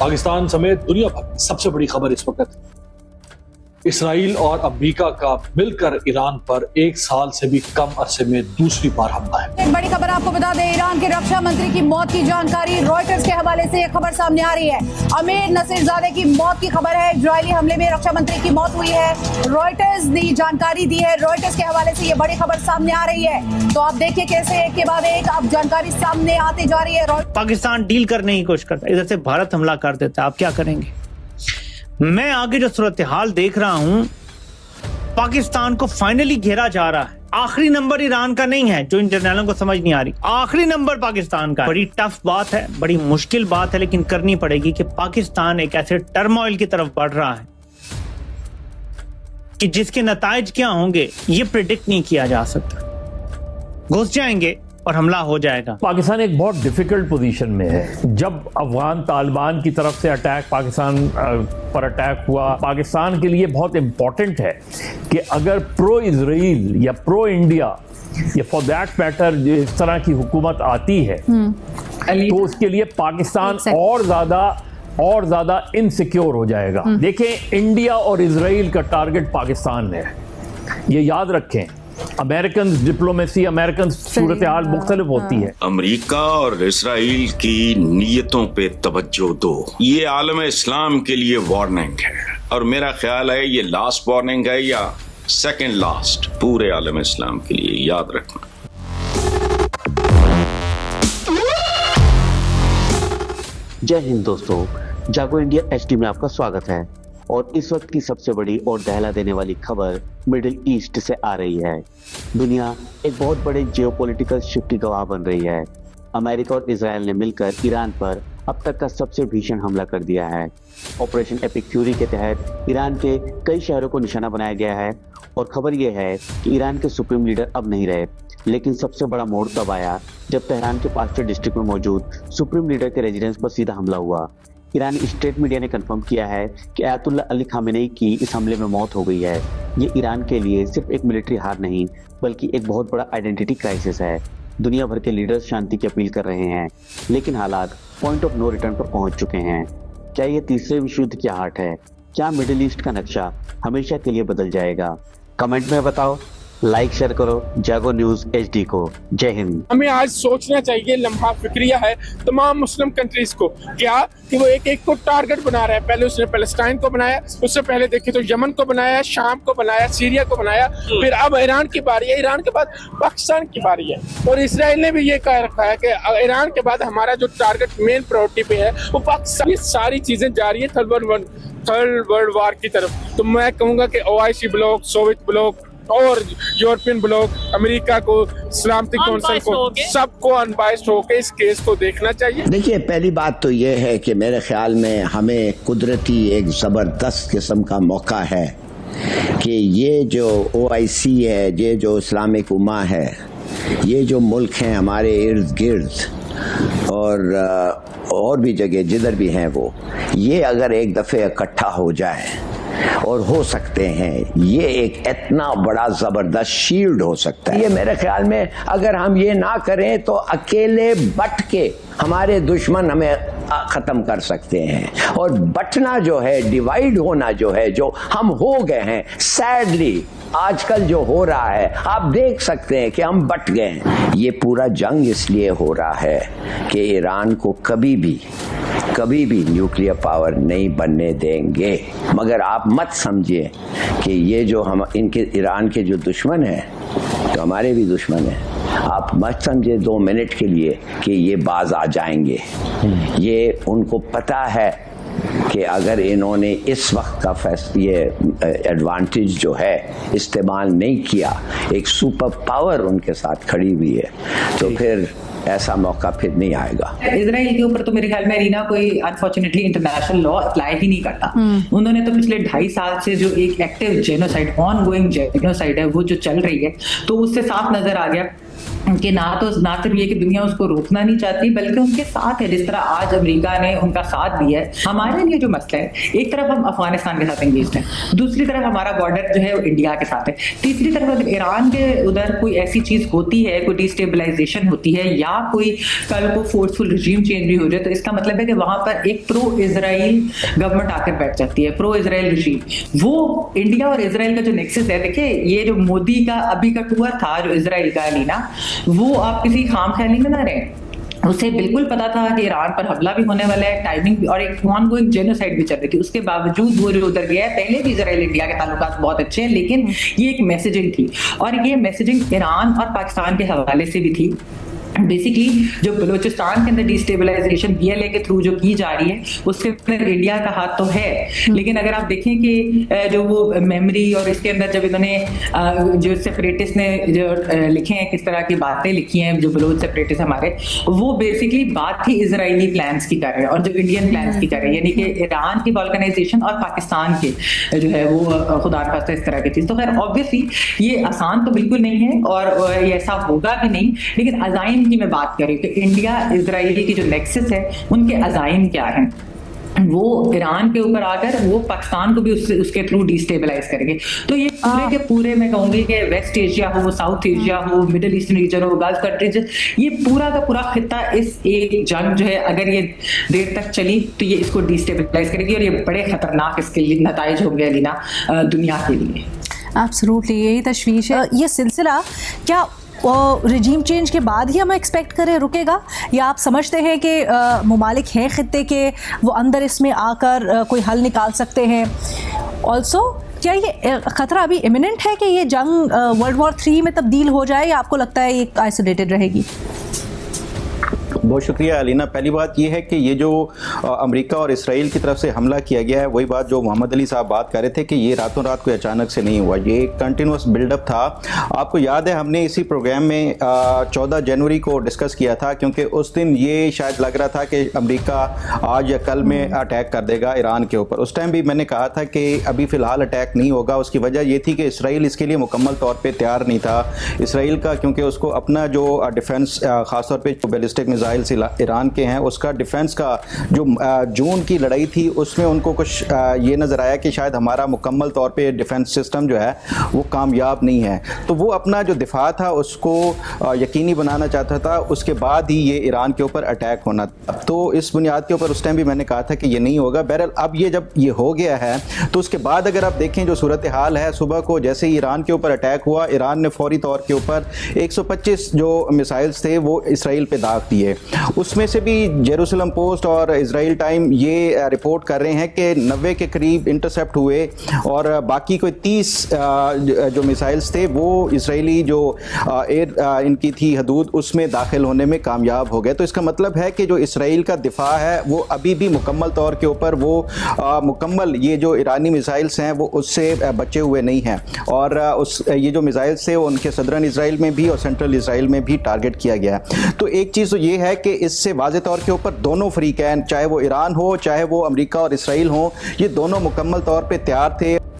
पाकिस्तान समेत दुनिया भर में सबसे बड़ी खबर इस वक्त इसराइल और अमेरिका का मिलकर ईरान पर 1 साल से भी कम अरसे में दूसरी बार हमला है। एक बड़ी खबर आपको बता दें, ईरान के रक्षा मंत्री की मौत की जानकारी रॉयटर्स के हवाले से यह खबर सामने आ रही है। अमीर नसीरजादे की मौत की खबर है। इजरायली हमले में रक्षा मंत्री की मौत हुई है। रॉयटर्स ने जानकारी दी है। रॉयटर्स के हवाले से यह बड़ी खबर सामने आ रही है। तो आप देखिए कैसे एक के बाद एक आप जानकारी सामने आती जा रही है। पाकिस्तान डील करने की कोशिश करता है, इधर से भारत हमला कर देता है। आप क्या करेंगे? मैं आगे जो सूरत हाल देख रहा हूं, पाकिस्तान को फाइनली घेरा जा रहा है। आखिरी नंबर ईरान का नहीं है, जो इन जर्नलों को समझ नहीं आ रही। आखिरी नंबर पाकिस्तान का। बड़ी टफ बात है, बड़ी मुश्किल बात है, लेकिन करनी पड़ेगी कि पाकिस्तान एक ऐसे टर्मोइल की तरफ बढ़ रहा है कि जिसके नताइज क्या होंगे ये प्रिडिक्ट नहीं किया जा सकता। घुस जाएंगे और हमला हो जाएगा। पाकिस्तान एक बहुत डिफिकल्ट पोजीशन में है। जब अफगान तालिबान की तरफ से अटैक पाकिस्तान पर अटैक हुआ, पाकिस्तान के लिए बहुत इंपॉर्टेंट है कि अगर प्रो इजराइल या प्रो इंडिया या फॉर दैट मैटर इस तरह की हुकूमत आती है तो उसके लिए पाकिस्तान और ज्यादा इनसिक्योर हो जाएगा। देखें, इंडिया और इजराइल का टारगेट पाकिस्तान है, ये याद रखें। अमेरिकन डिप्लोमेसी, अमेरिकन सूरत हाल मुख्तलिफ होती है। अमेरिका और इसराइल की नीयतों पे तवज्जो दो। ये आलम इस्लाम के लिए वार्निंग है, और मेरा ख्याल है ये लास्ट वार्निंग है या सेकंड लास्ट पूरे आलम इस्लाम के लिए, याद रखना। जय हिंद दोस्तों, जागो इंडिया HD में आपका स्वागत है। और इस वक्त की सबसे बड़ी और दहला देने वाली खबर मिडिल ईस्ट से आ रही है। दुनिया एक बहुत बड़े जियोपॉलिटिकल शिफ्ट की गवाह बन रही है। अमेरिका और इजराइल ने मिलकर ईरान पर अब तक का सबसे भीषण हमला कर दिया है। ऑपरेशन एपिक फ्यूरी के तहत ईरान के कई शहरों को निशाना बनाया गया है। और खबर यह है कि ईरान के सुप्रीम लीडर अब नहीं रहे, लेकिन सबसे बड़ा मोड़ तब आया जब तेहरान के पास्टर डिस्ट्रिक्ट में मौजूद सुप्रीम लीडर के रेजिडेंस पर सीधा हमला हुआ। ईरानी स्टेट मीडिया ने कंफर्म किया है कि आयतुल्लाह अली खामेनेई की इस हमले में मौत हो गई है। ये ईरान के लिए सिर्फ एक मिलिट्री हार नहीं, बल्कि एक बहुत बड़ा आइडेंटिटी क्राइसिस है। दुनिया भर के लीडर्स शांति की अपील कर रहे हैं, लेकिन हालात पॉइंट ऑफ नो रिटर्न पर पहुंच चुके हैं। क्या ये तीसरे विश्व युद्ध की आहट है? क्या मिडिल ईस्ट का नक्शा हमेशा के लिए बदल जाएगा? कमेंट में बताओ, लाइक शेयर करो जागो न्यूज HD को। जय हिंद। हमें आज सोचना चाहिए, लम्हा फिक्रिया है तमाम मुस्लिम कंट्रीज को, क्या कि वो एक एक को टारगेट बना रहा है। पहले उसने पैलेस्टाइन को बनाया, उससे पहले देखे तो यमन को बनाया, शाम को बनाया, सीरिया को बनाया, फिर अब ईरान की बारी है। ईरान के बाद पाकिस्तान की बारी है। और इसराइल ने भी ये कह रखा है कि ईरान के बाद हमारा जो टारगेट मेन प्रायोरिटी पे है वो पाकिस्तान। ये सारी चीजें जा रही है थर्ड वर्ल्ड वार की तरफ। तो मैं कहूँगा कि OIC ब्लॉक, सोवियत ब्लॉक और यूरोपियन ब्लॉक, अमेरिका को, सलामती कौंसिल को, सबको अनबायस्ड होकर इस केस को देखना चाहिए। देखिए, पहली बात तो ये है कि मेरे ख्याल में हमें कुदरती एक जबरदस्त किस्म का मौका है कि ये जो OIC है, ये जो इस्लामिक उम्मा है, ये जो मुल्क हैं हमारे इर्द गिर्द और भी जगह जिधर भी हैं वो, ये अगर एक दफे इकट्ठा हो जाए और हो सकते हैं, ये एक इतना बड़ा जबरदस्त शील्ड हो सकता है। ये मेरे ख्याल में अगर हम ये ना करें तो अकेले बट के हमारे दुश्मन हमें खत्म कर सकते हैं। और बटना जो है, डिवाइड होना जो है, जो हम हो गए हैं सैडली, आजकल जो हो रहा है आप देख सकते हैं कि हम बट गए हैं। ये पूरा जंग इसलिए हो रहा है कि ईरान को कभी भी न्यूक्लियर पावर नहीं बनने देंगे। मगर आप मत समझिए कि ये जो हम इनके ईरान के जो दुश्मन हैं तो हमारे भी दुश्मन हैं। आप मत समझिए 2 मिनट के लिए कि ये बाज आ जाएंगे। ये उनको पता है कि अगर इन्होंने इस वक्त का ये एडवांटेज जो है इस्तेमाल नहीं किया, एक सुपर पावर उनके साथ खड़ी हुई है, तो फिर ऐसा मौका फिर नहीं आएगा। इजराइल के ऊपर तो मेरे ख्याल में रीना कोई अनफॉर्चुनेटली इंटरनेशनल लॉ अप्लाई ही नहीं करता। उन्होंने तो पिछले 2.5 साल से जो एक active genocide, on going genocide है, वो जो चल रही है, तो उससे साफ नजर आ गया कि ना सिर्फ ये कि दुनिया उसको रोकना नहीं चाहती बल्कि उनके साथ है, जिस तरह आज अमेरिका ने उनका साथ दिया है। हमारे लिए जो मसला है, एक तरफ हम अफगानिस्तान के साथ एंगेज्ड हैं, दूसरी तरफ हमारा बॉर्डर जो है वो इंडिया के साथ है, तीसरी तरफ अगर ईरान के उधर कोई ऐसी चीज होती है, कोई डिस्टेबलाइजेशन होती है या कोई कल को फोर्सफुल रिजीम चेंज भी हो जाए, तो इसका मतलब है कि वहां पर एक प्रो इजराइल गवर्नमेंट आकर बैठ जाती है, प्रो इजराइल रिजीम। वो इंडिया और इजराइल का जो नेक्सस है, देखिए ये जो मोदी का अभी का टूर था जो इजराइल का अलीना, वो आप किसी खाम ख्याली में ना रहे। उसे बिल्कुल पता था कि ईरान पर हमला भी होने वाला है, टाइमिंग और एक ऑनगोइंग जेनोसाइड भी चल रही थी, उसके बावजूद वो जो उधर गया है। पहले भी इजराइल इंडिया के ताल्लुकात बहुत अच्छे हैं, लेकिन ये एक मैसेजिंग थी और ये मैसेजिंग ईरान और पाकिस्तान के हवाले से भी थी। बेसिकली जो बलूचिस्तान के अंदर डिस्टेबलाइजेशन BLA के थ्रू जो की जा रही है, उसके अंदर इंडिया का हाथ तो है, लेकिन अगर आप देखें कि जो वो मेमोरी और इसके अंदर जब इन्होंने जो सेपरेटिस्ट ने जो लिखे हैं, किस तरह की बातें लिखी हैं जो बलूच सेपरेटिस्ट हमारे, वो बेसिकली बात ही इजरायली प्लान्स की कर रहे हैं और जो इंडियन प्लान्स की कर रहे हैं, यानी कि ईरान की ऑर्गेनाइजेशन और पाकिस्तान के जो है वो खुदा खास्ता इस तरह की चीज। तो खैर ऑब्वियसली ये आसान तो बिल्कुल नहीं है और ये ऐसा होगा भी नहीं, लेकिन अजाइम की मैं बात करें कि इंडिया इजराइली की जो नेक्सस है उनके अजाइम क्या हैं, वो ईरान के ऊपर आकर वो पाकिस्तान को भी उसके थ्रू डिस्टेबलाइज करेंगे। तो ये पूरे के पूरे मैं कहूंगी कि वेस्ट एशिया हो, साउथ एशिया हो, मिडिल ईस्टर्न रीजन हो, गल्फ कंट्रीज, ये पूरा का पूरा खिता इस एक जंग जो है अगर ये देर तक चली तो ये इसको डिस्टेबलाइज करेगी और ये बड़े खतरनाक इसके लिए नताइज होंगे अलीना दुनिया के लिए। एब्सोल्युटली यही तशवीश है। ये सिलसिला क्या रिजीम चेंज के बाद ही हम एक्सपेक्ट करें रुकेगा, या आप समझते हैं कि ममालिक हैं खित्ते के वो अंदर इसमें आकर कोई हल निकाल सकते हैं? ऑल्सो क्या ये खतरा अभी इमिनेंट है कि ये जंग वर्ल्ड वॉर 3 में तब्दील हो जाए, या आपको लगता है ये आइसोलेटेड रहेगी? बहुत शुक्रिया अलीना। पहली बात यह है कि ये जो अमेरिका और इसराइल की तरफ से हमला किया गया है, वही बात जो मोहम्मद अली साहब बात कर रहे थे कि ये रातों रात कोई अचानक से नहीं हुआ, ये एक कंटिन्यूस बिल्डअप था। आपको याद है हमने इसी प्रोग्राम में 14 जनवरी को डिस्कस किया था, क्योंकि उस दिन ये शायद लग रहा था कि अमेरिका आज या कल में अटैक कर देगा ईरान के ऊपर। उस टाइम भी मैंने कहा था कि अभी फ़िलहाल अटैक नहीं होगा। उसकी वजह ये थी कि इसराइल इसके लिए मुकम्मल तौर पर तैयार नहीं था। इसराइल का क्योंकि उसको अपना जो डिफेंस ख़ासतौर पर जो बैलिस्टिक मिसाइल ईरान के हैं उसका डिफेंस का जो जून की लड़ाई थी उसमें उनको कुछ ये नज़र आया कि शायद हमारा मुकम्मल तौर पे डिफेंस सिस्टम जो है वो कामयाब नहीं है, तो वो अपना जो दिफा था उसको यकीनी बनाना चाहता था। उसके बाद ही ये ईरान के ऊपर अटैक होना था। तो इस बुनियाद के ऊपर उस टाइम भी मैंने कहा था कि ये नहीं होगा। बहरहाल अब ये जब ये हो गया है तो उसके बाद अगर आप देखें जो सूरत हाल है, सुबह को जैसे ही ईरान के ऊपर अटैक हुआ, ईरान ने फौरी तौर के ऊपर 125 जो मिसाइल्स थे वो इसराइल पे दाग दिए। उसमें से भी जेरूसलम पोस्ट और इजराइल टाइम ये रिपोर्ट कर रहे हैं कि 90 के करीब इंटरसेप्ट हुए और बाकी कोई 30 जो मिसाइल्स थे वो इसराइली जो एयर इनकी थी हदूद उसमें दाखिल होने में कामयाब हो गए। तो इसका मतलब है कि जो इसराइल का दिफा है वो अभी भी मुकम्मल तौर के ऊपर वो मुकम्मल ये जो ईरानी मिसाइल्स हैं वो उससे बचे हुए नहीं हैं और ये जो मिसाइल्स थे उनके सदरन इसराइल में भी और सेंट्रल इसराइल में भी टारगेट किया गया है। तो एक चीज़ तो ये है कि इससे वाज़े तौर के ऊपर दोनों फ्रीकैन, चाहे वो ईरान हो चाहे वो अमेरिका और इसराइल हो, ये दोनों मुकम्मल तौर पे तैयार थे